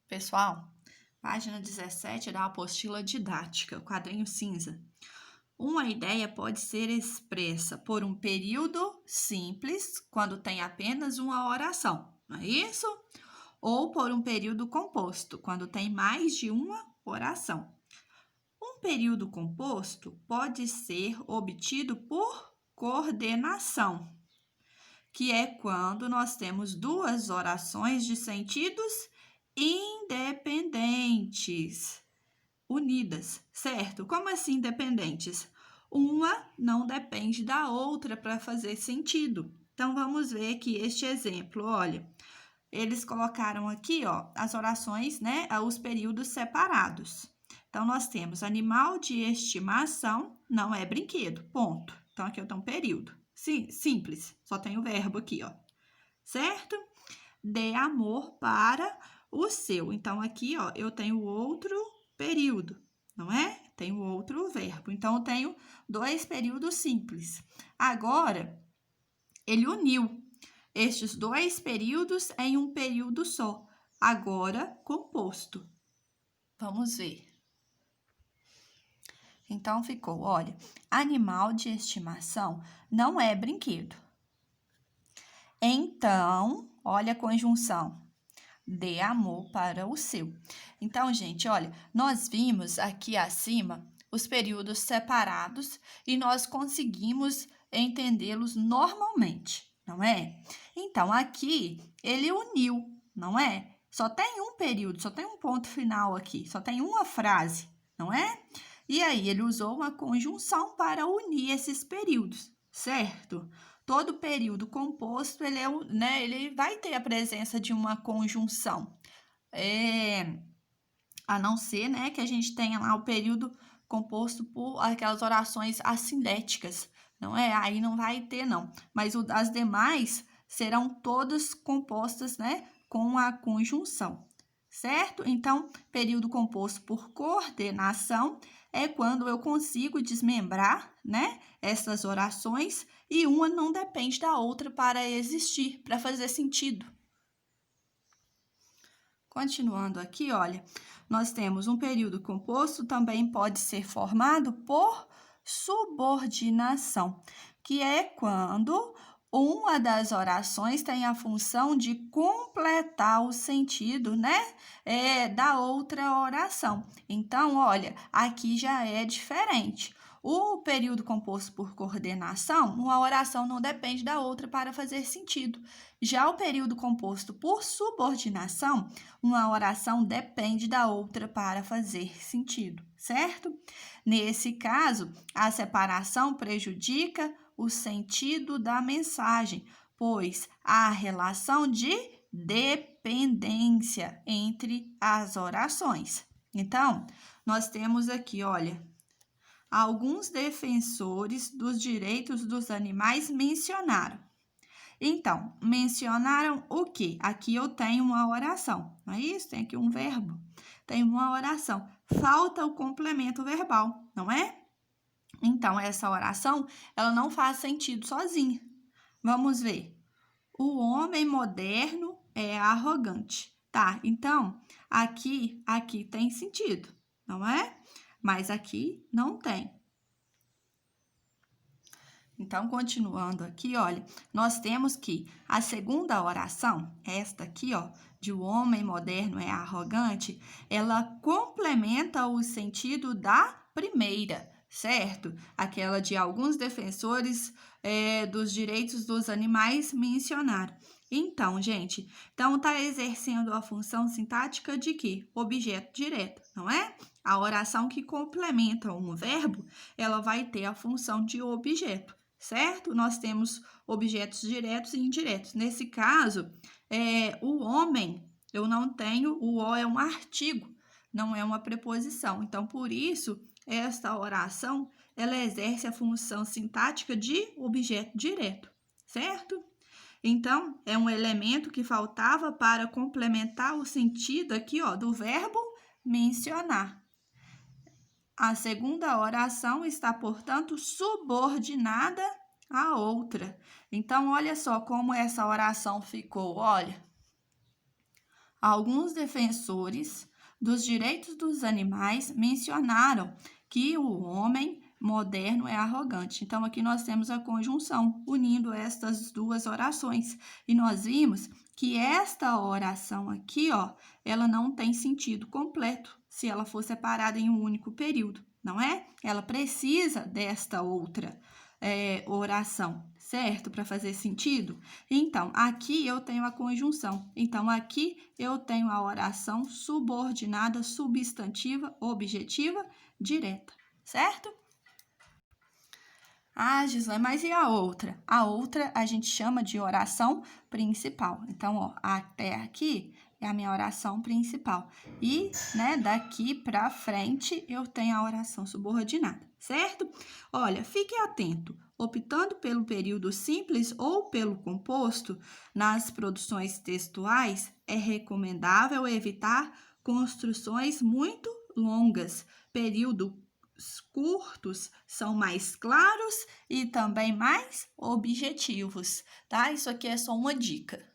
Pessoal, página 17 da apostila didática, quadrinho cinza. Uma ideia pode ser expressa por um período simples, quando tem apenas uma oração, não é isso? Ou por um período composto, quando tem mais de uma oração. Um período composto pode ser obtido por coordenação, que é quando nós temos duas orações de sentidos independentes, unidas, certo? Como assim independentes? Uma não depende da outra para fazer sentido. Então, vamos ver aqui este exemplo. Olha, eles colocaram aqui, ó, as orações, né? Os períodos separados. Então, nós temos animal de estimação, não é brinquedo, ponto. Então, aqui eu tenho um período. Sim, simples, só tem o verbo aqui, ó. Certo? Dê amor para o seu. Então, aqui, ó, eu tenho outro período, não é? Tenho outro verbo. Então, eu tenho dois períodos simples. Agora, ele uniu estes dois períodos em um período só, agora composto. Vamos ver. Então, ficou, olha, animal de estimação não é brinquedo. Então, olha a conjunção. Dê amor para o seu. Então, gente, olha, nós vimos aqui acima os períodos separados e nós conseguimos entendê-los normalmente, não é? Então, aqui ele uniu, não é? Só tem um período, só tem um ponto final aqui, só tem uma frase, não é? E aí, ele usou uma conjunção para unir esses períodos, certo? Todo período composto, ele vai ter a presença de uma conjunção. A não ser, né, que a gente tenha lá o período composto por aquelas orações assinléticas, não é? Aí não vai ter, não. Mas as demais serão todas compostas, né, com a conjunção, certo? Então, período composto por coordenação é quando eu consigo desmembrar, né, essas orações e uma não depende da outra para existir, para fazer sentido. Continuando aqui, olha, nós temos um período composto, também pode ser formado por subordinação, que é quando uma das orações tem a função de completar o sentido, né, da outra oração. Então, olha, aqui já é diferente. O período composto por coordenação, uma oração não depende da outra para fazer sentido. Já o período composto por subordinação, uma oração depende da outra para fazer sentido, certo? Nesse caso, a separação prejudica o sentido da mensagem, pois há relação de dependência entre as orações. Então, nós temos aqui, olha, alguns defensores dos direitos dos animais mencionaram. Então, mencionaram o quê? Aqui eu tenho uma oração, não é isso? Tem aqui um verbo. Tem uma oração. Falta o complemento verbal, não é? Então, essa oração, ela não faz sentido sozinha. Vamos ver. O homem moderno é arrogante. Tá, então, aqui tem sentido, não é? Mas aqui não tem. Então, continuando aqui, olha, nós temos que a segunda oração, esta aqui, ó, de o homem moderno é arrogante, ela complementa o sentido da primeira, certo? Aquela de alguns defensores dos direitos dos animais mencionaram. Então, gente, tá exercendo a função sintática de quê? Objeto direto, não é? A oração que complementa um verbo, ela vai ter a função de objeto, certo? Nós temos objetos diretos e indiretos. Nesse caso, o homem, eu não tenho, o O é um artigo, não é uma preposição. Então, por isso, esta oração, ela exerce a função sintática de objeto direto, certo? Então, é um elemento que faltava para complementar o sentido aqui, ó, do verbo mencionar. A segunda oração está, portanto, subordinada à outra. Então, olha só como essa oração ficou, olha. Alguns defensores dos direitos dos animais mencionaram que o homem moderno é arrogante. Então, aqui nós temos a conjunção unindo estas duas orações. E nós vimos que esta oração aqui, ó, ela não tem sentido completo se ela for separada em um único período, não é? Ela precisa desta outra oração, certo? Para fazer sentido? Então, aqui eu tenho a conjunção. Então, aqui eu tenho a oração subordinada, substantiva, objetiva, direta, certo? Ah, Gisele, mas e a outra? A outra a gente chama de oração principal. Então, ó, até aqui é a minha oração principal. E, né, daqui para frente eu tenho a oração subordinada, certo? Olha, fique atento. Optando pelo período simples ou pelo composto, nas produções textuais, é recomendável evitar construções muito longas, período curtos são mais claros e também mais objetivos, tá? Isso aqui é só uma dica.